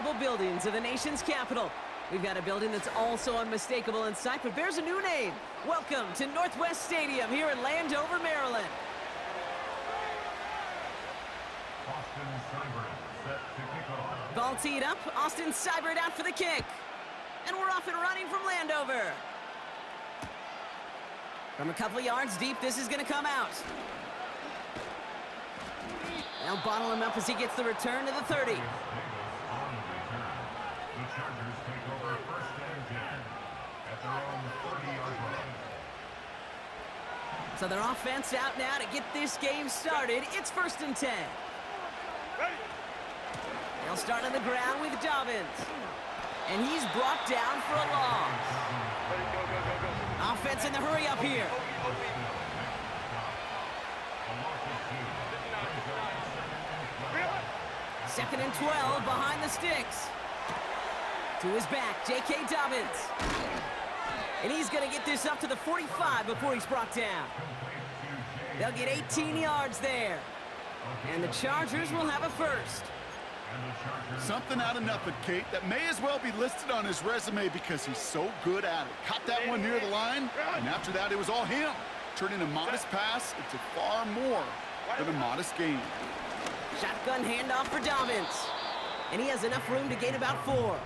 incredible buildings of the nation's capital. We've got a building that's also unmistakable in sight, but bears a new name. Welcome to Northwest Stadium here in Landover, Maryland. Austin Seibert set to kick off. Ball teed up. Austin Seibert out for the kick. And we're off and running from Landover. From a couple of yards deep, this is going to come out. They'll bottle him up as he gets the return to the 30. The Chargers take over first and 10 at their own 30-yard line. So their offense out now to get this game started. It's first and 10. They'll start on the ground with Dobbins. And he's brought down for a loss. Offense in the hurry up here. Second and 12 behind the sticks. To his back, J.K. Dobbins. And he's going to get this up to the 45 before he's brought down. They'll get 18 yards there. And the Chargers will have a first. Something out of nothing, Kate, that may as well be listed on his resume because he's so good at it. Caught that one near the line, and after that, it was all him. Turning a modest pass into far more than a modest gain. Shotgun handoff for Dobbins. And he has enough room to gain about 4.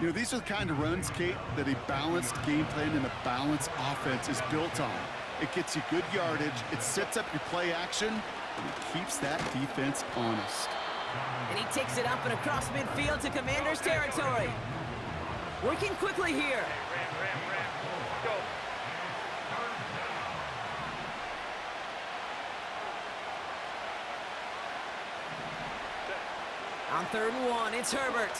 You know, these are the kind of runs, Kate, that a balanced game plan and a balanced offense is built on. It gets you good yardage, it sets up your play action, and it keeps that defense honest. And he takes it up and across midfield to Commander's territory. Working quickly here. Go. On 3rd and 1, it's Herbert.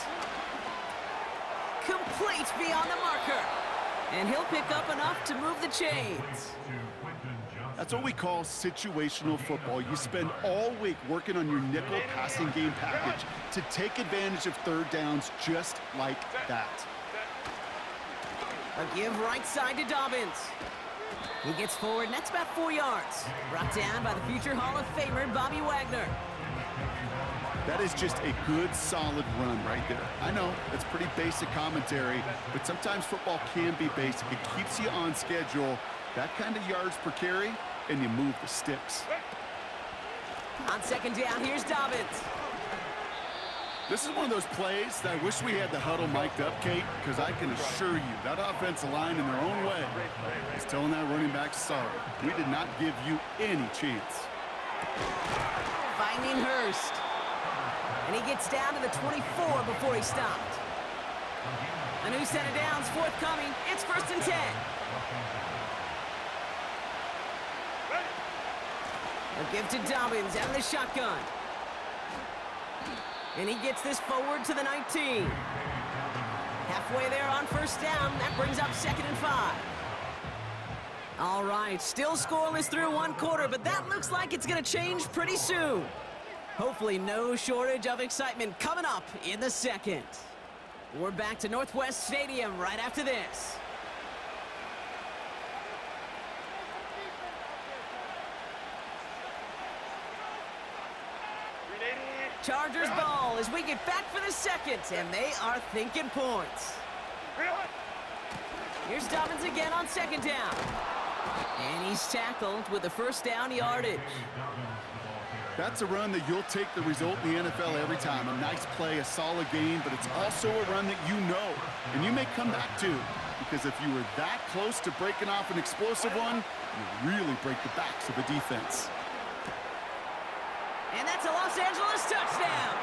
Complete beyond the marker. And he'll pick up enough to move the chains. That's what we call situational football. You spend all week working on your nickel passing game package to take advantage of third downs just like that. A give right side to Dobbins. He gets forward, and that's about 4 yards. Brought down by the future Hall of Famer, Bobby Wagner. That is just a good, solid run right there. I know, it's pretty basic commentary, but sometimes football can be basic. It keeps you on schedule. That kind of yards per carry, and you move the sticks. On 2nd down, here's Dobbins. This is one of those plays that I wish we had the huddle mic'd up, Kate, because I can assure you that offensive line in their own way is telling that running back, sorry, we did not give you any chance. Finding Hurst. And he gets down to the 24 before he stopped. A new set of downs forthcoming. It's first and 10. A give to Dobbins out of the shotgun. And he gets this forward to the 19. Halfway there on 1st down. That brings up 2nd and 5. All right, still scoreless through 1 quarter, but that looks like it's going to change pretty soon. Hopefully no shortage of excitement coming up in the 2nd. We're back to Northwest Stadium right after this. Chargers ball as we get back for the 2nd, and they are thinking points. Here's Dobbins again on 2nd down. And he's tackled with the 1st down yardage. That's a run that you'll take the result in the NFL every time. A nice play, a solid game, but it's also a run that you know, and you may come back to, because if you were that close to breaking off an explosive one, you really break the backs of the defense. And that's a Los Angeles touchdown.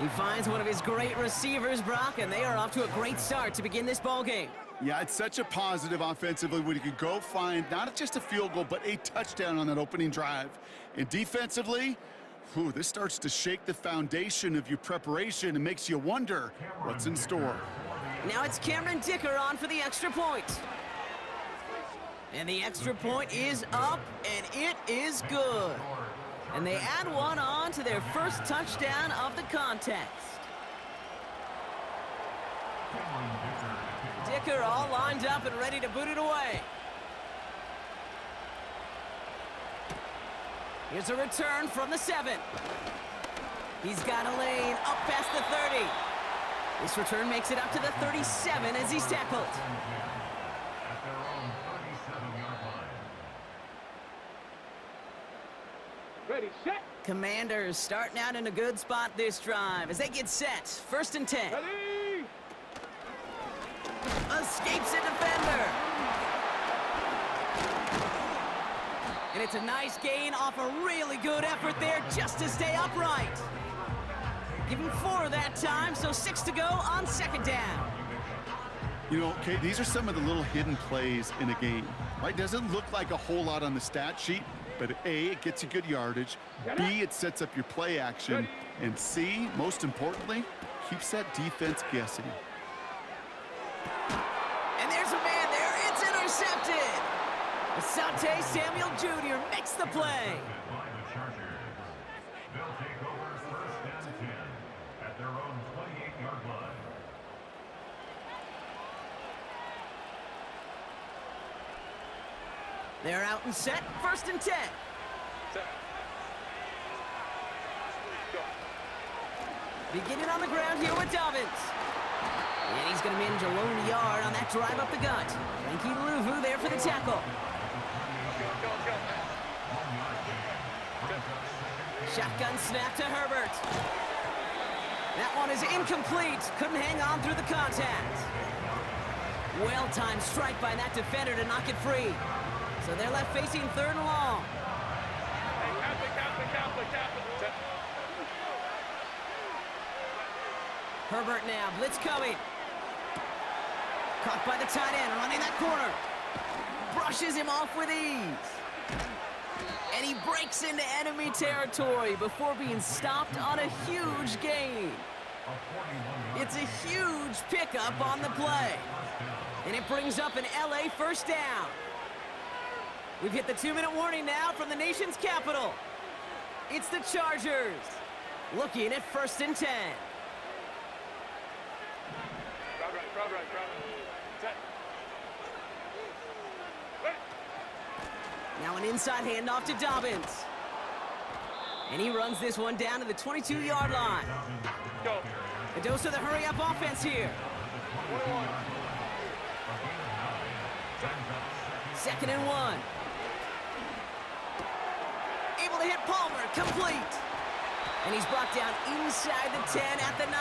He finds one of his great receivers, Brock, and they are off to a great start to begin this ball game. Yeah, it's such a positive offensively when you could go find not just a field goal, but a touchdown on that opening drive. And defensively, this starts to shake the foundation of your preparation and makes you wonder what's in store. Now it's Cameron Dicker on for the extra point. And the extra point is up, and it is good. And they add one on to their first touchdown of the contest. Dicker all lined up and ready to boot it away. Here's a return from the 7. He's got a lane up past the 30. This return makes it up to the 37 as he's tackled. At their own 37-yard line. Ready, set. Commanders starting out in a good spot this drive as they get set. 1st and 10. Ready. Escapes a defender. And it's a nice gain off a really good effort there just to stay upright. Give him 4 that time, so 6 to go on 2nd down. You know, Kate, these are some of the little hidden plays in a game, right? Doesn't look like a whole lot on the stat sheet, but A, it gets you good yardage, B, it sets up your play action, and C, most importantly, keeps that defense guessing. And there's a man there. It's intercepted. Asante Samuel Jr. makes the play. By the Chargers. They'll take over 1st and 10 at their own 28-yard line. They're out and set. 1st and 10. Set. Go. Beginning on the ground here with Dobbins. And he's going to manage a lone yard on that drive up the gut. Frankie Luvu there for the tackle. Go. Shotgun snap to Herbert. That one is incomplete. Couldn't hang on through the contact. Well-timed strike by that defender to knock it free. So they're left facing 3rd and long. Hey, captain. Set. Herbert now, blitz coming. Caught by the tight end, running that corner. Brushes him off with ease. And he breaks into enemy territory before being stopped on a huge gain. It's a huge pickup on the play. And it brings up an LA 1st down. We've hit the 2-minute warning now from the nation's capital. It's the Chargers, looking at 1st and 10. Crowd right. Set. Ready. Now an inside handoff to Dobbins. And he runs this one down to the 22-yard line. Go. A dose of the hurry-up offense here. 21. 2nd and 1. Able to hit Palmer, complete. And he's brought down inside the 10 at the 9.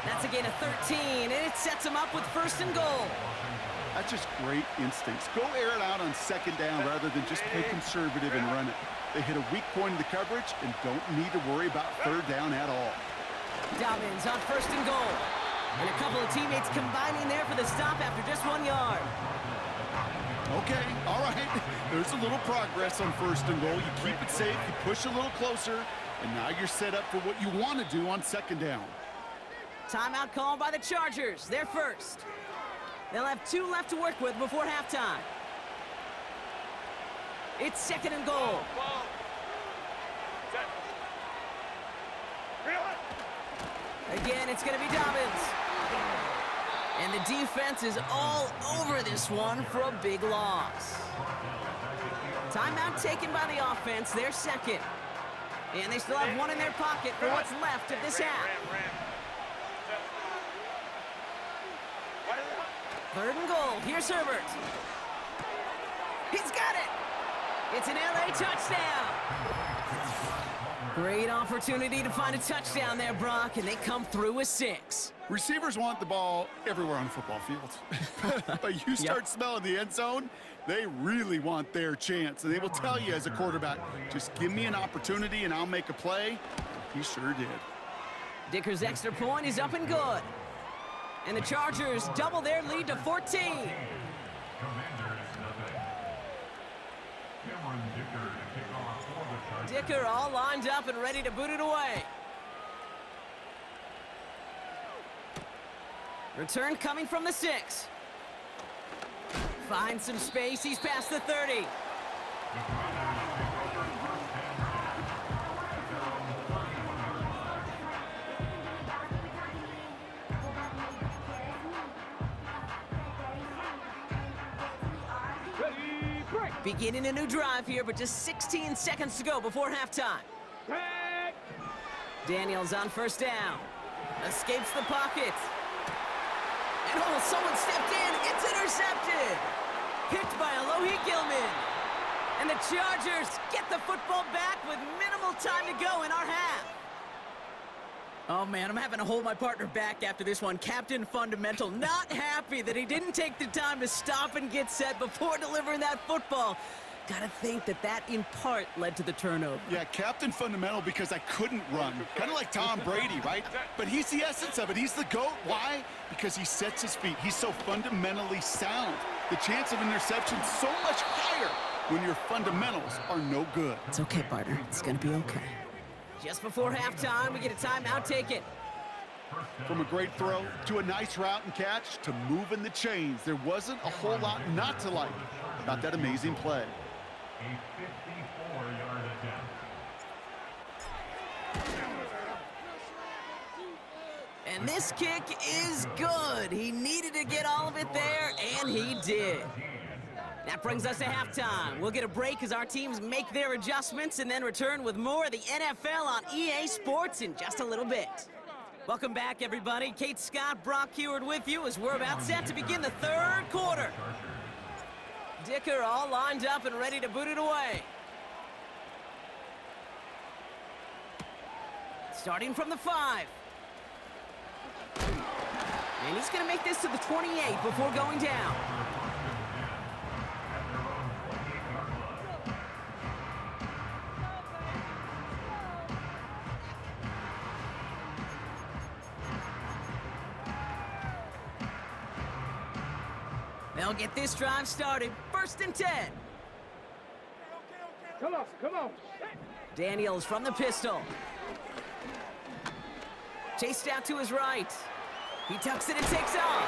That's a gain of 13, and it sets him up with 1st and goal. That's just great instincts. Go air it out on 2nd down rather than just play conservative and run it. They hit a weak point in the coverage and don't need to worry about 3rd down at all. Dobbins on 1st and goal. And a couple of teammates combining there for the stop after just 1 yard. Okay, all right. There's a little progress on 1st and goal. You keep it safe, you push a little closer, and now you're set up for what you want to do on 2nd down. Timeout called by the Chargers. They're first. They'll have 2 left to work with before halftime. It's 2nd and goal. Ball. Set. Reel it. Again, it's going to be Dobbins. And the defense is all over this one for a big loss. Timeout taken by the offense. They're 2nd. And they still have 1 in their pocket for what's left of this half. Ram. Set. What is it? 3rd and goal. Here's Herbert. He's got it. It's an LA touchdown. Great opportunity to find a touchdown there, Brock, and they come through with 6. Receivers want the ball everywhere on a football field. But you start smelling the end zone, they really want their chance. And they will tell you as a quarterback, just give me an opportunity and I'll make a play. He sure did. Dicker's extra point is up and good. And the Chargers double their lead to 14. Commanders nothing. Cameron Dicker to kick off for the Chargers. Dicker all lined up and ready to boot it away. Return coming from the 6. Finds some space. He's past the 30. Ready, break. Beginning a new drive here, but just 16 seconds to go before halftime. Back. Daniels on first down. Escapes the pocket. And oh, someone stepped in. It's intercepted. Picked by Alohi Gilman. And the Chargers get the football back with minimal time to go in our half. Oh, man, I'm having to hold my partner back after this one. Captain Fundamental not happy that he didn't take the time to stop and get set before delivering that football. Gotta think that in part led to the turnover. Yeah, Captain Fundamental because I couldn't run. Kind of like Tom Brady, right? But he's the essence of it. He's the GOAT. Why? Because he sets his feet. He's so fundamentally sound. The chance of interception so much higher when your fundamentals are no good. It's okay, partner. It's gonna be okay. Just before halftime, we get a timeout. Take it. From a great throw to a nice route and catch to moving the chains, there wasn't a whole lot not to like about that amazing play. A 54-yard attempt. And this kick is good. He needed to get all of it there, and he did. That brings us to halftime. We'll get a break as our teams make their adjustments and then return with more of the NFL on EA Sports in just a little bit. Welcome back, everybody. Kate Scott, Brock Heward with you as we're about set to begin the third quarter. Dicker all lined up and ready to boot it away. Starting from the 5. And he's going to make this to the 28 before going down. They'll get this drive started. 1st and 10. Come on. Daniels from the pistol. Chased out to his right. He tucks it and takes off.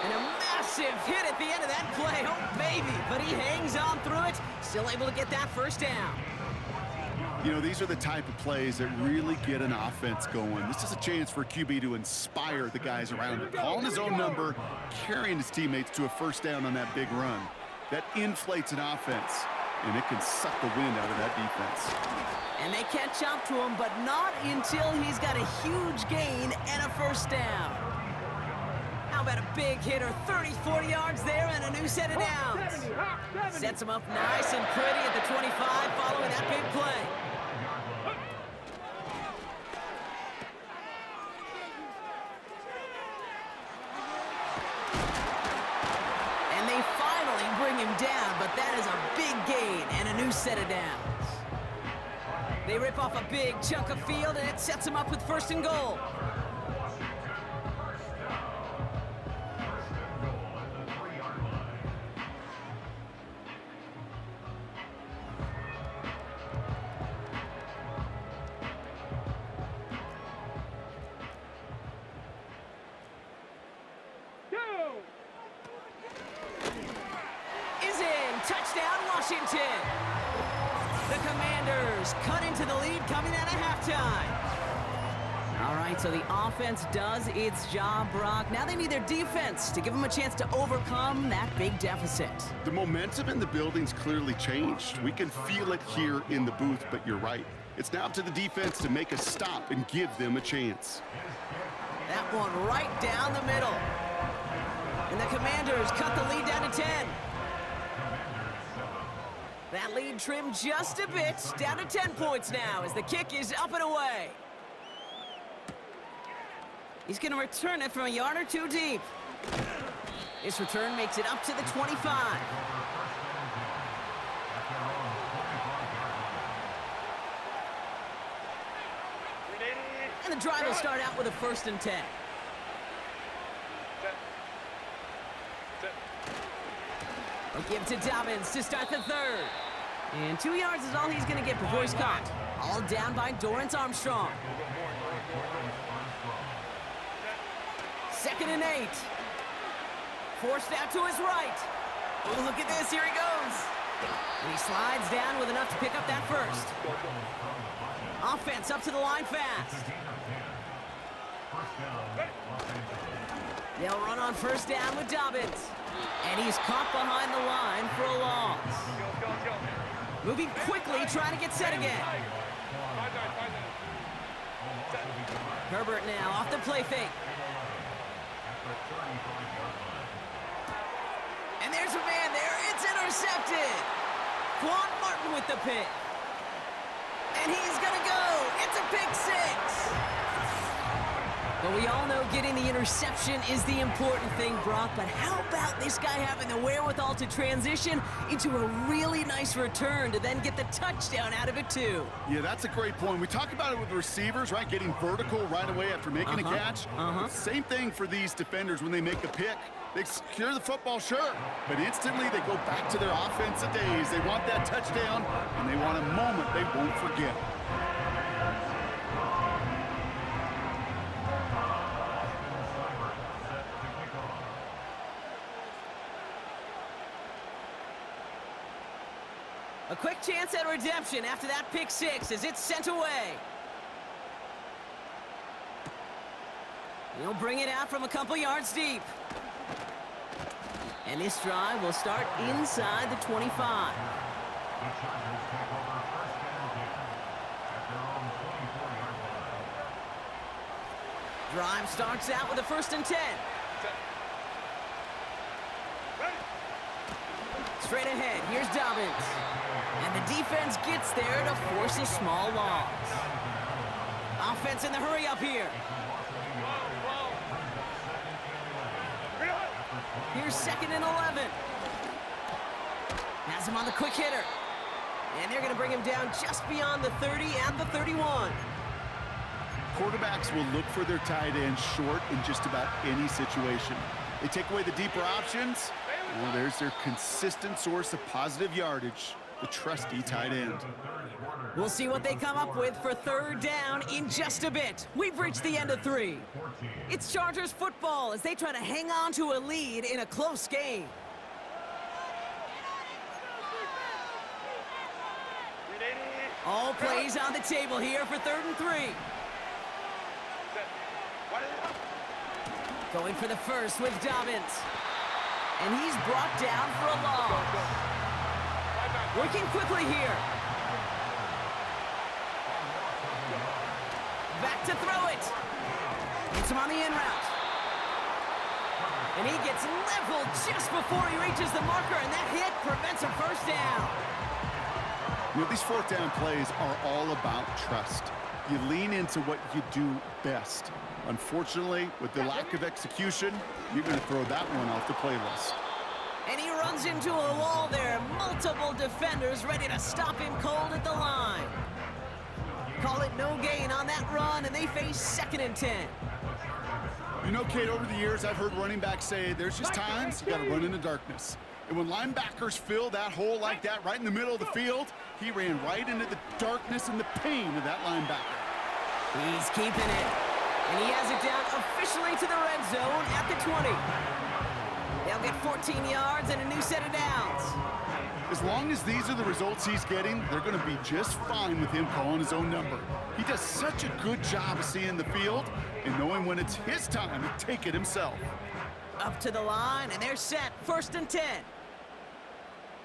And a massive hit at the end of that play. Oh, baby. But he hangs on through it. Still able to get that 1st down. You know, these are the type of plays that really get an offense going. This is a chance for QB to inspire the guys around him. Calling his own number, carrying his teammates to a 1st down on that big run. That inflates an offense, and it can suck the wind out of that defense. And they catch up to him, but not until he's got a huge gain and a 1st down. How about a big hitter, 30, 40 yards there and a new set of downs. Sets him up nice and pretty at the 25 following that big play. And they finally bring him down, but that is a big gain and a new set of downs. They rip off a big chunk of field, and it sets him up with 1st and goal. Is in. Touchdown, Washington. The Commanders cut into the lead coming out of halftime. All right, so the offense does its job, Brock. Now they need their defense to give them a chance to overcome that big deficit. The momentum in the building's clearly changed. We can feel it here in the booth, but you're right. It's now up to the defense to make a stop and give them a chance. That one right down the middle. And the Commanders cut the lead down to 10. That lead trimmed just a bit, down to 10 points now as the kick is up and away. He's going to return it from a yard or two deep. This return makes it up to the 25. And the drive will start out with a 1st and 10. They'll give to Dobbins to start the 3rd. And 2 yards is all he's going to get before he's caught. All down by Dorrance Armstrong. 2nd and 8. Forced out to his right. Oh, look at this. Here he goes. And he slides down with enough to pick up that 1st. Offense up to the line fast. They'll run on 1st down with Dobbins. And he's caught behind the line for a loss. Moving quickly, trying to get set again. Herbert now off the play fake. And there's a man there. It's intercepted. Quan Martin with the pick. And he's going to go. It's a pick six. But we all know getting the interception is the important thing, Brock. But how about this guy having the wherewithal to transition into a really nice return to then get the touchdown out of it, too? Yeah, that's a great point. We talk about it with receivers, right? Getting vertical right away after making a catch. Same thing for these defenders when they make a pick. They secure the football, sure, but instantly they go back to their offensive days. They want that touchdown, and they want a moment they won't forget. A quick chance at redemption after that pick six as it's sent away. He'll bring it out from a couple yards deep. And this drive will start inside the 25. The Chargers take over first and 10 at their own 24-yard line. Drive starts out with a 1st and 10. Straight ahead, here's Dobbins. And the defense gets there to force a small loss. Offense in the hurry up here. Here's 2nd and 11. Has him on the quick hitter. And they're going to bring him down just beyond the 30 and the 31. Quarterbacks will look for their tight end short in just about any situation. They take away the deeper options. Well, there's their consistent source of positive yardage, the trusty tight end. We'll see what they come up with for 3rd down in just a bit. We've reached the end of 3. It's Chargers football as they try to hang on to a lead in a close game. All plays on the table here for 3rd and 3. Going for the first with Dobbins. And he's brought down for a loss. Working quickly here. Back to throw it. Hits him on the in route. And he gets leveled just before he reaches the marker, and that hit prevents a 1st down. You know, these 4th down plays are all about trust. You lean into what you do best. Unfortunately, with the lack of execution, you're going to throw that one off the playlist. And he runs into a wall there. Multiple defenders ready to stop him cold at the line. Call it no gain on that run, and they face 2nd and 10. You know, Kate, over the years, I've heard running backs say there's just times you got to run in the darkness. And when linebackers fill that hole like that right in the middle of the field, he ran right into the darkness and the pain of that linebacker. He's keeping it. And he has it down officially to the red zone at the 20. They'll get 14 yards and a new set of downs. As long as these are the results he's getting, they're going to be just fine with him calling his own number. He does such a good job of seeing the field and knowing when it's his time to take it himself. Up to the line, and they're set. 1st and 10.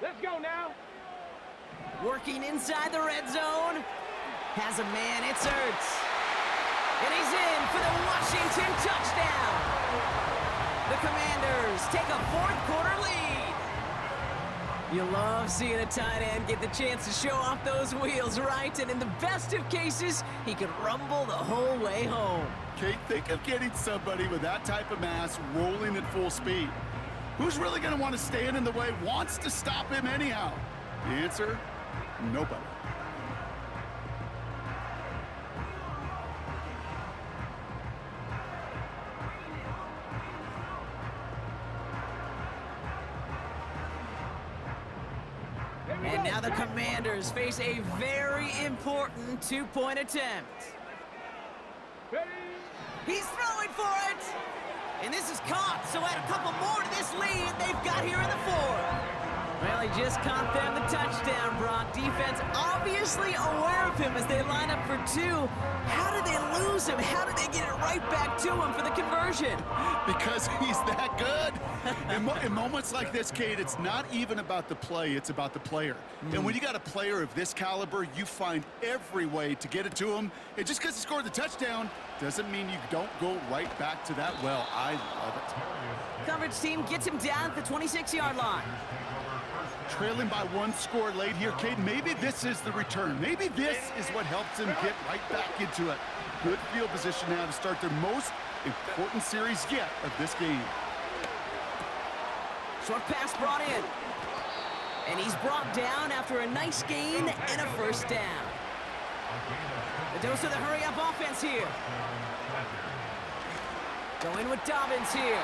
Let's go now. Working inside the red zone. Has a man, it's Ertz. And he's in for the Washington touchdown. The Commanders take a 4th quarter lead. You love seeing a tight end get the chance to show off those wheels, right? And in the best of cases, he could rumble the whole way home. Kate, think of getting somebody with that type of mass rolling at full speed. Who's really going to want to stand in the way, wants to stop him anyhow? The answer, nobody. And now the Commanders face a very important 2-point attempt. He's throwing for it! And this is caught, so add a couple more to this lead they've got here in the 4th. Well, he just caught them the touchdown, Brock. Defense obviously aware of him as they line up for two. How did they lose him? How did they get it right back to him for the conversion? Because he's that good. In moments like this, Kate, it's not even about the play, it's about the player. And when you got a player of this caliber, you find every way to get it to him. And just because he scored the touchdown doesn't mean you don't go right back to that well. I love it. Coverage team gets him down at the 26-yard line. Trailing by one score late here, Kate. Maybe this is the return. Maybe this is what helps them get right back into it. Good field position now to start their most important series yet of this game. Short pass brought in. And he's brought down after a nice gain and a first down. The dose of the hurry-up offense here. Going with Dobbins here.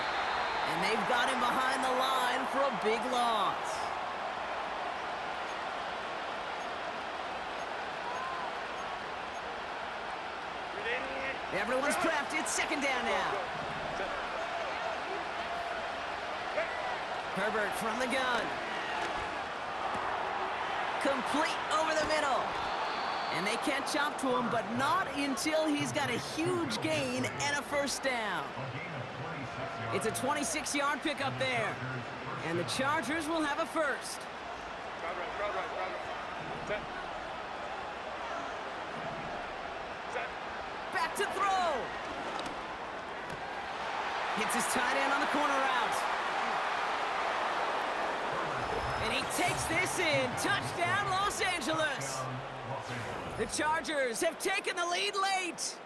And they've got him behind the line for a big loss. Everyone's prepped. It's second down now. Herbert from the gun. Complete over the middle. And they catch up to him, but not until he's got a huge gain and a first down. It's a 26-yard pickup there. And the Chargers will have a first. Back to throw. Hits his tight end on the corner route. And he takes this in. Touchdown, Los Angeles. The Chargers have taken the lead late.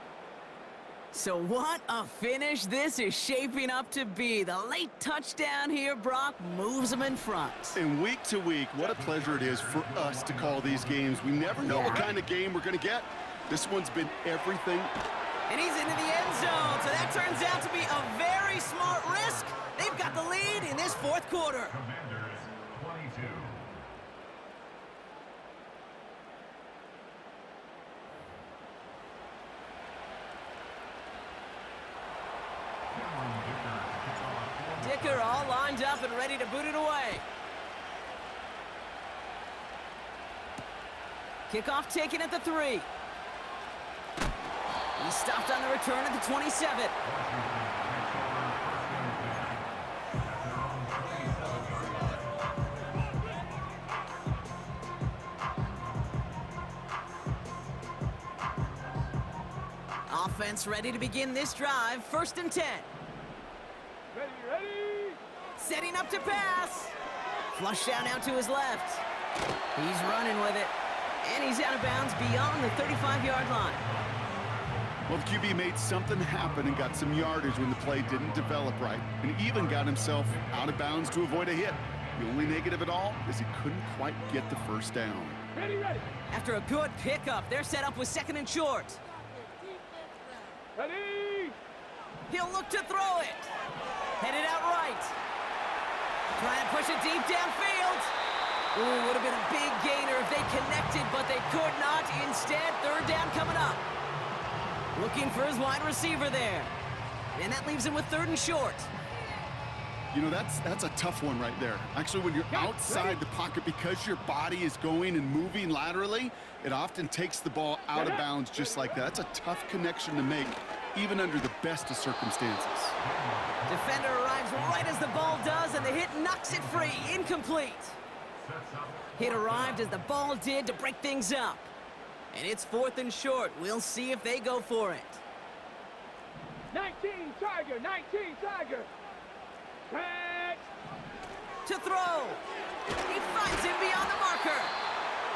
So what a finish this is shaping up to be. The late touchdown here, Brock, moves them in front. And week to week, what a pleasure it is for us to call these games. We never know what kind of game we're going to get. This one's been everything. And he's into the end zone, so that turns out to be a very smart risk. They've got the lead in this fourth quarter. Commanders 22. Dicker all lined up and ready to boot it away. Kickoff taken at the 3. He stopped on the return at the 27. Offense ready to begin this drive. First and 10. Ready. Setting up to pass. Flush down now to his left. He's running with it. And he's out of bounds beyond the 35-yard line. Well, the QB made something happen and got some yardage when the play didn't develop right. And he even got himself out of bounds to avoid a hit. The only negative at all is he couldn't quite get the first down. Ready. After a good pickup, they're set up with second and short. Ready. He'll look to throw it. Headed out right. Trying to push it deep downfield. Ooh, would have been a big gainer if they connected, but they could not. Instead, third down coming up. Looking for his wide receiver there. And that leaves him with third and short. You know, that's a tough one right there. Actually, when you're outside the pocket, because your body is going and moving laterally, it often takes the ball out of bounds just like that. That's a tough connection to make, even under the best of circumstances. Defender arrives right as the ball does, and the hit knocks it free. Incomplete. Hit arrived as the ball did to break things up. And it's fourth and short. We'll see if they go for it. 19 Tiger. Catch. To throw. He finds him beyond the marker.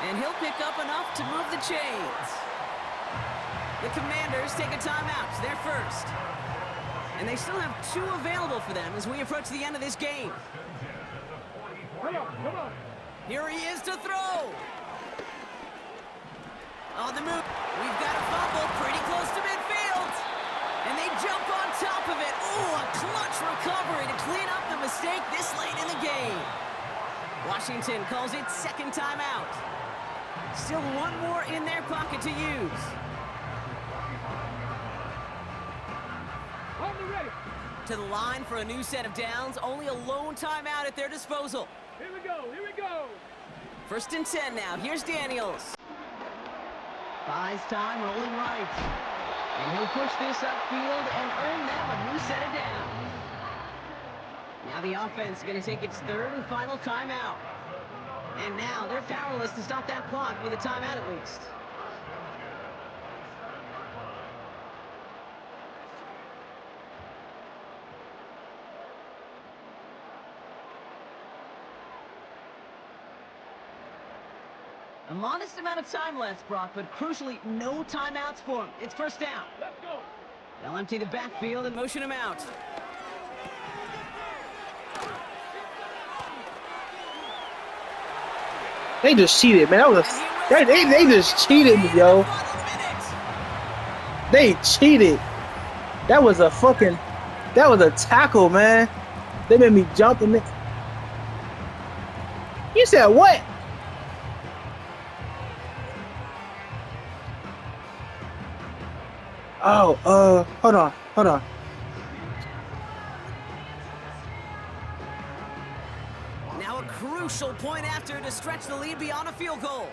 And he'll pick up enough to move the chains. The Commanders take a timeout. They're first. And they still have 2 available for them as we approach the end of this game. Come on. Here he is to throw. On the move. We've got a fumble pretty close to midfield. And they jump on top of it. Ooh, a clutch recovery to clean up the mistake this late in the game. Washington calls it second timeout. Still one more in their pocket to use. On the ready. To the line for a new set of downs. Only a lone timeout at their disposal. Here we go. Here we go. 1st and 10 now. Here's Daniels. Buys time, rolling right. And he'll push this upfield and earn them a new set of downs. Now the offense is going to take its 3rd and final timeout. And now they're powerless to stop that clock with a timeout at least. A modest amount of time left, Brock, but crucially, no timeouts for him. It's 1st down. Let's go. They'll empty the backfield and motion him out. They just cheated, man. That was they just cheated me, yo. They cheated. That was a tackle, man. They made me jump in it. You said what? Oh, hold on. Now a crucial point after to stretch the lead beyond a field goal.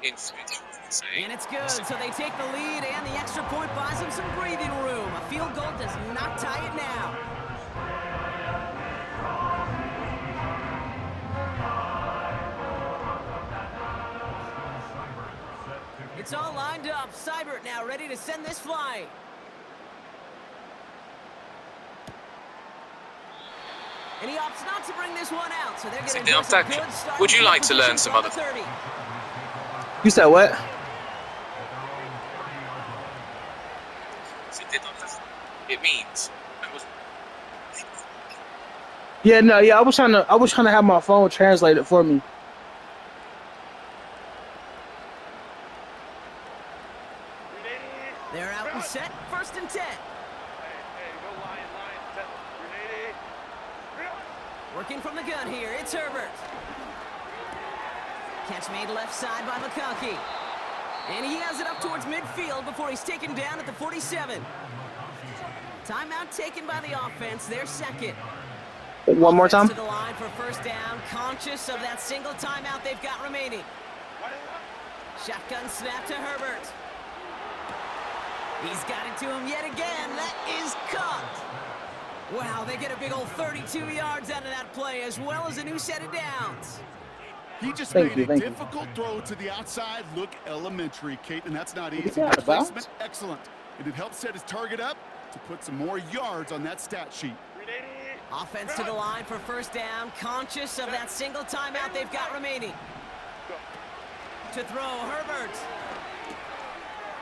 And it's good, so they take the lead, and the extra point buys them some breathing room. A field goal does not tie it now. It's all lined up. Seibert now ready to send this flying. And he opts not to bring this one out, so they're going to get a good start. Would you like to learn some other? You said what? It means. Yeah, no, yeah. I was trying to have my phone translate it for me. They're out and set. 1st and 10. Working from the gun here, it's Herbert. Catch made left side by McConkey. And he has it up towards midfield before he's taken down at the 47. Timeout taken by the offense, their 2nd. One more time. To the line for 1st down, conscious of that single timeout they've got remaining. Shotgun snap to Herbert. He's got it to him yet again. That is caught. Wow, they get a big old 32 yards out of that play, as well as a new set of downs. He just made a difficult throw to the outside look elementary, Kate, and that's not easy. Placement, excellent. And it helped set his target up to put some more yards on that stat sheet. Offense to the line for 1st down, conscious of that single timeout they've got remaining. To throw, Herbert.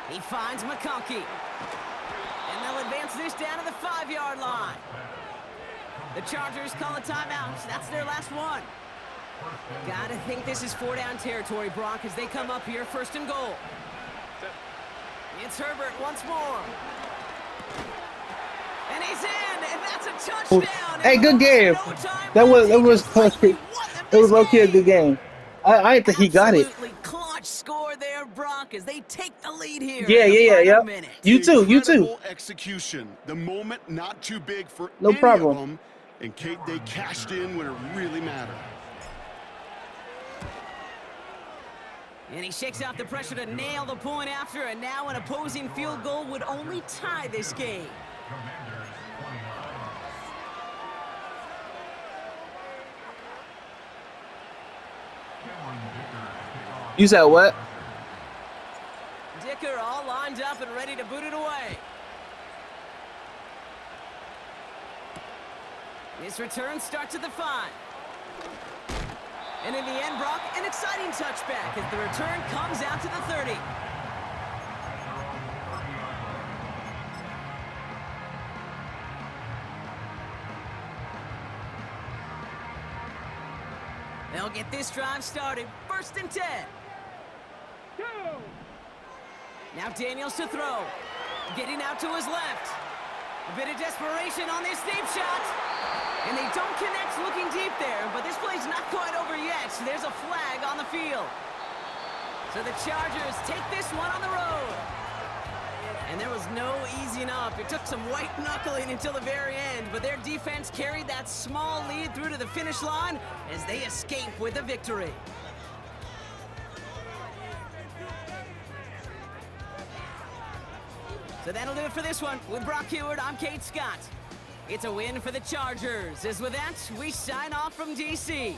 He finds McConkey. And they'll advance this down to the 5-yard line. The Chargers call a timeout. That's their last one. Gotta think this is 4-down territory, Brock, as they come up here 1st and goal. It's Herbert once more. And he's in, and that's a touchdown. Hey, good game. That was low-key a good game. I didn't think he got it. Absolutely clutch score there, Brock, as they take the lead here. Yeah. You too. Incredible execution. The moment not too big for no any problem. of them. And Kate, they cashed in when it really mattered. And he shakes off the pressure to nail the point after, and now an opposing field goal would only tie this game. You said what? Dicker all lined up and ready to boot it away. His return starts at the 5. And in the end, Brock, an exciting touchback as the return comes out to the 30. They'll get this drive started. 1st and 10. Go. Now Daniels to throw. Getting out to his left. A bit of desperation on this deep shot. And they don't connect looking deep there, but this play's not quite over yet. There's a flag on the field. So the Chargers take this one on the road. And there was no easing up. It took some white knuckling until the very end, but their defense carried that small lead through to the finish line as they escape with a victory. So that'll do it for this one. With Brock Heward, I'm Kate Scott. It's a win for the Chargers. As with that, we sign off from DC.